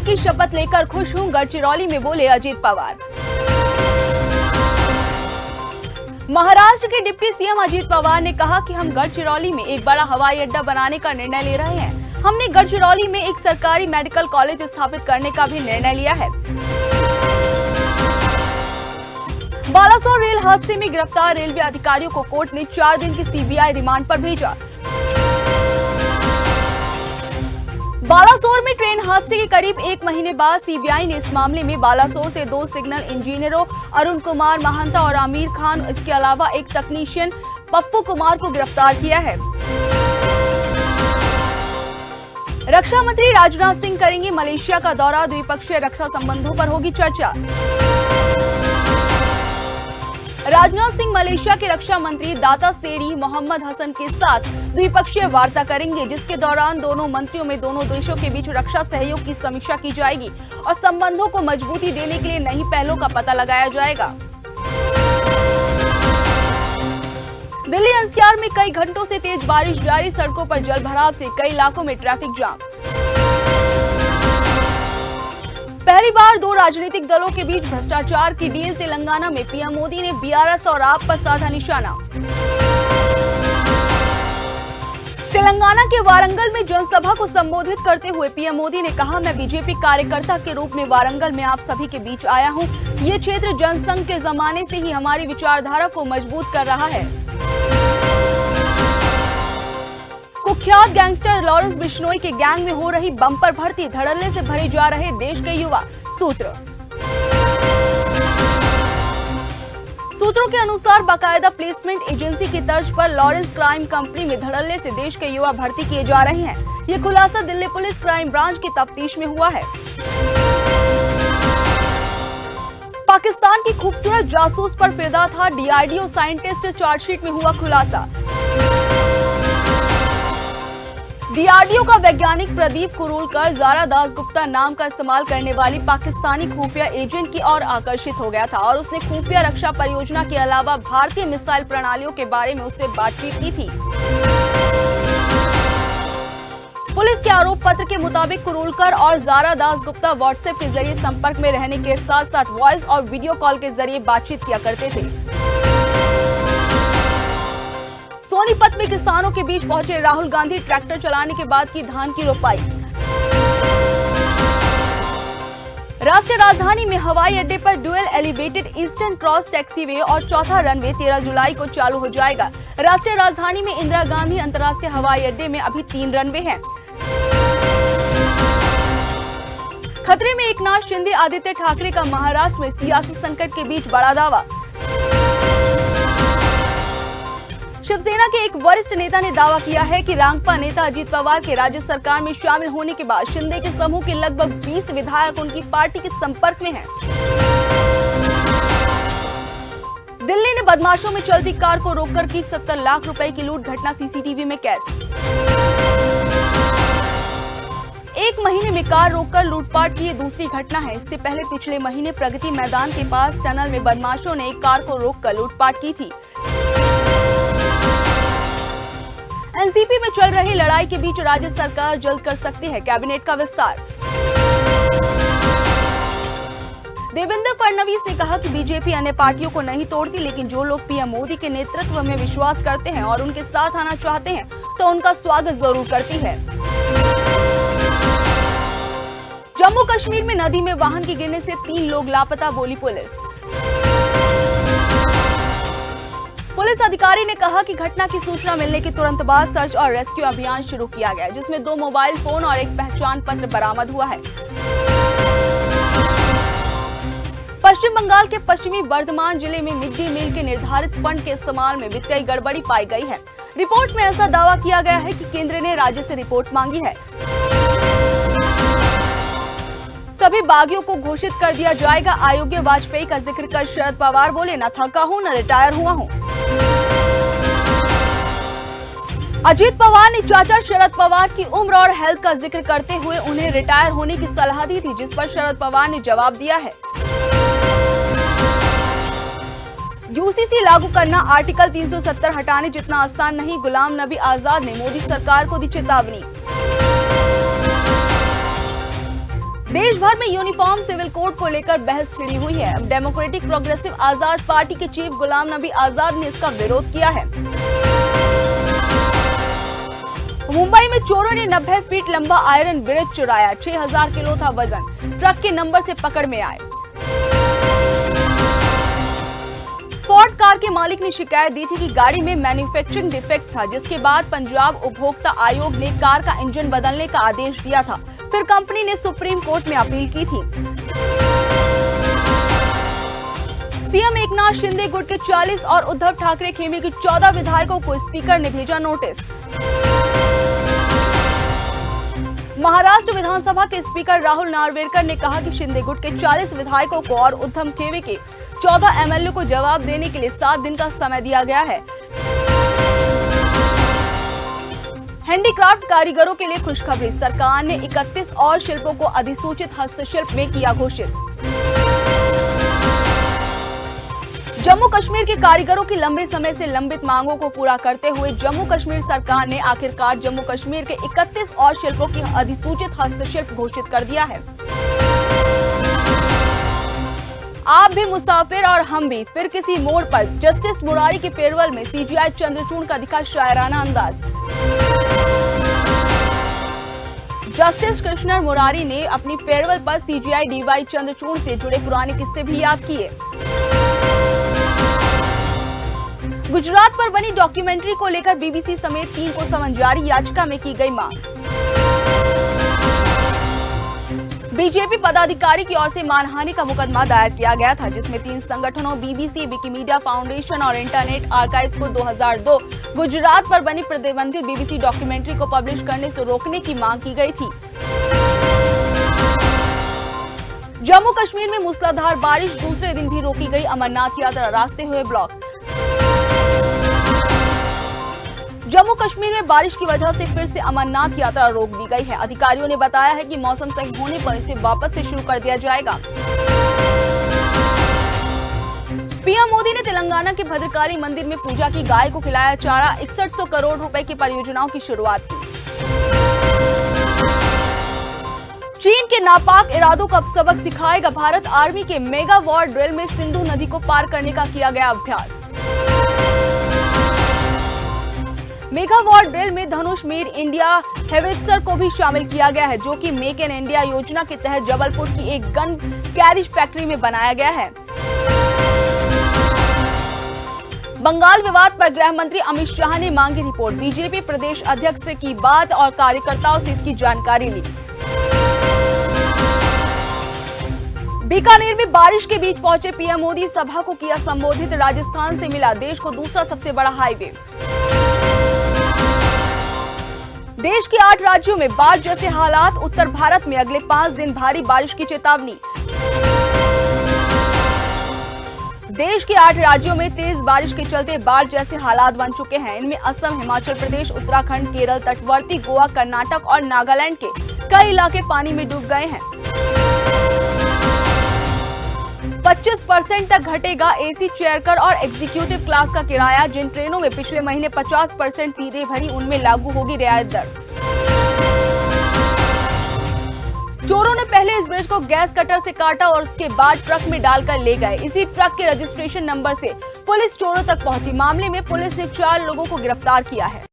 की शपथ लेकर खुश हूं, गढ़चिरौली में बोले अजीत पवार। महाराष्ट्र के डिप्टी सीएम अजीत पवार ने कहा कि हम गढ़चिरौली में एक बड़ा हवाई अड्डा बनाने का निर्णय ले रहे हैं। हमने गढ़चिरौली में एक सरकारी मेडिकल कॉलेज स्थापित करने का भी निर्णय लिया है। बालासोर रेल हादसे में गिरफ्तार रेलवे अधिकारियों को कोर्ट ने 4 दिन की सीबीआई रिमांड पर भेजा। बालासोर में ट्रेन हादसे के करीब 1 महीने बाद सीबीआई ने इस मामले में बालासोर से 2 सिग्नल इंजीनियरों अरुण कुमार महंता और आमिर खान, इसके अलावा एक तकनीशियन पप्पू कुमार को गिरफ्तार किया है। रक्षा मंत्री राजनाथ सिंह करेंगे मलेशिया का दौरा, द्विपक्षीय रक्षा संबंधों पर होगी चर्चा। राजनाथ सिंह मलेशिया के रक्षा मंत्री दाता सेरी मोहम्मद हसन के साथ द्विपक्षीय वार्ता करेंगे, जिसके दौरान दोनों मंत्रियों में दोनों देशों के बीच रक्षा सहयोग की समीक्षा की जाएगी और संबंधों को मजबूती देने के लिए नई पहलों का पता लगाया जाएगा। दिल्ली एनसीआर में कई घंटों से तेज बारिश जारी, सड़कों पर जलभराव से कई इलाकों में ट्रैफिक जाम। पहली बार 2 राजनीतिक दलों के बीच भ्रष्टाचार की डील, तेलंगाना में पीएम मोदी ने बीआरएस और आप पर साधा निशाना। तेलंगाना के वारंगल में जनसभा को संबोधित करते हुए पीएम मोदी ने कहा, मैं बीजेपी कार्यकर्ता के रूप में वारंगल में आप सभी के बीच आया हूं। ये क्षेत्र जनसंघ के जमाने से ही हमारी विचारधारा को मजबूत कर रहा है। कुख्यात गैंगस्टर लॉरेंस बिश्नोई के गैंग में हो रही बम्पर भर्ती, धड़ल्ले से भरे जा रहे देश के युवा। सूत्रों के अनुसार बाकायदा प्लेसमेंट एजेंसी की तर्ज पर लॉरेंस क्राइम कंपनी में धड़ल्ले से देश के युवा भर्ती किए जा रहे हैं। ये खुलासा दिल्ली पुलिस क्राइम ब्रांच की तफ्तीश में हुआ है। पाकिस्तान की खूबसूरत जासूस पर फिदा था डीआरडीओ साइंटिस्ट, चार्जशीट में हुआ खुलासा। डीआरडीओ का वैज्ञानिक प्रदीप कुरूलकर ज़ारा दासगुप्ता नाम का इस्तेमाल करने वाली पाकिस्तानी खुफिया एजेंट की ओर आकर्षित हो गया था और उसने खुफिया रक्षा परियोजना के अलावा भारतीय मिसाइल प्रणालियों के बारे में उससे बातचीत की थी। पुलिस के आरोप पत्र के मुताबिक कुरूलकर और ज़ारा दासगुप्ता व्हाट्सएप के जरिए संपर्क में रहने के साथ साथ वॉइस और वीडियो कॉल के जरिए बातचीत किया करते थे। सोनीपत में किसानों के बीच पहुंचे राहुल गांधी, ट्रैक्टर चलाने के बाद की धान की रोपाई। राष्ट्रीय राजधानी में हवाई अड्डे पर dual elevated eastern cross taxiway और चौथा रनवे 13 जुलाई को चालू हो जाएगा। राष्ट्रीय राजधानी में इंदिरा गांधी अंतर्राष्ट्रीय हवाई अड्डे में अभी 3 रनवे हैं। खतरे में एकनाथ शिंदे, आदित्य ठाकरे का महाराष्ट्र में सियासी संकट के बीच बड़ा दावा। शिवसेना के एक वरिष्ठ नेता ने दावा किया है कि रांगपा नेता अजीत पवार के राज्य सरकार में शामिल होने के बाद शिंदे के समूह के लगभग 20 विधायक उनकी पार्टी के संपर्क में हैं। दिल्ली ने बदमाशों में चलती कार को रोककर की 70 लाख रुपए की लूट, घटना सीसीटीवी में कैद। 1 महीने में कार रोककर लूटपाट की ये दूसरी घटना है। इससे पहले पिछले महीने प्रगति मैदान के पास टनल में बदमाशों ने एक कार को रोककर लूटपाट की थी। एनसीपी में चल रही लड़ाई के बीच राज्य सरकार जल्द कर सकती है कैबिनेट का विस्तार। देवेंद्र फडणवीस ने कहा कि बीजेपी अन्य पार्टियों को नहीं तोड़ती, लेकिन जो लोग पीएम मोदी के नेतृत्व में विश्वास करते हैं और उनके साथ आना चाहते हैं तो उनका स्वागत जरूर करती है। जम्मू कश्मीर में नदी में वाहन के गिरने से 3 लोग लापता, बोली पुलिस। पुलिस अधिकारी ने कहा कि घटना की सूचना मिलने के तुरंत बाद सर्च और रेस्क्यू अभियान शुरू किया गया, जिसमें 2 मोबाइल फोन और एक पहचान पत्र बरामद हुआ है। पश्चिम बंगाल के पश्चिमी बर्धमान जिले में मिड डे मील के निर्धारित फंड के इस्तेमाल में वित्तीय गड़बड़ी पाई गई है। रिपोर्ट में ऐसा दावा किया गया है कि केंद्र ने राज्य से रिपोर्ट मांगी है। सभी बागियों को घोषित कर दिया जाएगा। अयोग्य वाजपेयी का जिक्र कर शरद पवार बोले, न थका हूं न रिटायर हुआ हूं। अजीत पवार ने चाचा शरद पवार की उम्र और हेल्थ का जिक्र करते हुए उन्हें रिटायर होने की सलाह दी थी, जिस पर शरद पवार ने जवाब दिया है। यूसीसी लागू करना आर्टिकल 370 हटाने जितना आसान नहीं, गुलाम नबी आजाद ने मोदी सरकार को दी चेतावनी। देश भर में यूनिफॉर्म सिविल कोड को लेकर बहस छिड़ी हुई है। अब डेमोक्रेटिक प्रोग्रेसिव आजाद पार्टी के चीफ गुलाम नबी आजाद ने इसका विरोध किया है। मुंबई में चोरों ने 90 फीट लंबा आयरन ब्रिज चुराया। 6000 किलो था वजन। ट्रक के नंबर से पकड़ में आए। फोर्ड कार के मालिक ने शिकायत दी थी कि गाड़ी में मैन्युफैक्चरिंग डिफेक्ट था, जिसके बाद पंजाब उपभोक्ता आयोग ने कार का इंजन बदलने का आदेश दिया था। फिर कंपनी ने सुप्रीम कोर्ट में अपील की थी। सीएम एकनाथ शिंदे गुट के 40 और उद्धव ठाकरे खेमे के 14 विधायकों को स्पीकर ने भेजा नोटिस। महाराष्ट्र विधानसभा के स्पीकर राहुल नार्वेकर ने कहा कि शिंदे गुट के 40 विधायकों को और उद्धव खेमे के 14 एमएलए को जवाब देने के लिए 7 दिन का समय दिया गया है। हैंडीक्राफ्ट कारीगरों के लिए खुशखबरी। सरकार ने 31 और शिल्पों को अधिसूचित हस्तशिल्प में किया घोषित। जम्मू कश्मीर के कारीगरों की लंबे समय से लंबित मांगों को पूरा करते हुए जम्मू कश्मीर सरकार ने आखिरकार जम्मू कश्मीर के 31 और शिल्पों की अधिसूचित हस्तशिल्प घोषित कर दिया है। आप भी मुसाफिर और हम भी, फिर किसी मोड़ पर जस्टिस मुरारी की फेयरवेल में सीजीआई चंद्रचूड़ का दिखा शायराना अंदाज। जस्टिस कृष्णा मुरारी ने अपनी फेयरवेल पर सीजीआई डीवाई चंद्रचूड़ से जुड़े पुराने किस्से भी याद किए। गुजरात पर बनी डॉक्यूमेंट्री को लेकर बीबीसी समेत 3 को समन जारी। याचिका में की गई मांग। बीजेपी पदाधिकारी की ओर से मानहानि का मुकदमा दायर किया गया था, जिसमें 3 संगठनों बीबीसी, विकिमीडिया फाउंडेशन और इंटरनेट आर्काइव्स को 2002 गुजरात पर बनी प्रतिबंधित बीबीसी डॉक्यूमेंट्री को पब्लिश करने से रोकने की मांग की गई थी। जम्मू कश्मीर में मूसलाधार बारिश, दूसरे दिन भी रोकी गई अमरनाथ यात्रा, रास्ते हुए ब्लॉक। जम्मू कश्मीर में बारिश की वजह से फिर से अमरनाथ यात्रा रोक दी गई है। अधिकारियों ने बताया है कि मौसम सही होने पर इसे वापस से शुरू कर दिया जाएगा। पीएम मोदी ने तेलंगाना के भद्रकाली मंदिर में पूजा की, गाय को खिलाया चारा। 6100 करोड़ रुपए की परियोजनाओं की शुरुआत की। चीन के नापाक इरादों का सबक सिखाएगा भारत। आर्मी के मेगा वॉर ड्रिल में सिंधु नदी को पार करने का किया गया अभ्यास। मेगा वॉर ड्रिल में धनुष मेड इंडिया हेवित्जर को भी शामिल किया गया है, जो कि मेक इन इंडिया योजना के तहत जबलपुर की एक गन कैरिज फैक्ट्री में बनाया गया है। बंगाल विवाद पर गृह मंत्री अमित शाह ने मांगी रिपोर्ट। बीजेपी प्रदेश अध्यक्ष से की बात और कार्यकर्ताओं से इसकी जानकारी ली। बीकानेर में बारिश के बीच पहुंचे पीएम मोदी, सभा को किया संबोधित। राजस्थान से मिला देश को दूसरा सबसे बड़ा हाईवे। देश के 8 राज्यों में बाढ़ जैसे हालात। उत्तर भारत में अगले 5 दिन भारी बारिश की चेतावनी। देश के 8 राज्यों में तेज बारिश के चलते बाढ़ जैसे हालात बन चुके हैं। इनमें असम, हिमाचल प्रदेश, उत्तराखंड, केरल, तटवर्ती गोवा, कर्नाटक और नागालैंड के कई इलाके पानी में डूब गए हैं। 25% तक घटेगा एसी चेयरकार और एग्जीक्यूटिव क्लास का किराया। जिन ट्रेनों में पिछले महीने 50% सीटें भरी, उनमें लागू होगी रियायत दर। चोरों ने पहले इस ब्रिज को गैस कटर से काटा और उसके बाद ट्रक में डालकर ले गए। इसी ट्रक के रजिस्ट्रेशन नंबर से पुलिस चोरों तक पहुंची। मामले में पुलिस ने 4 लोगों को गिरफ्तार किया है।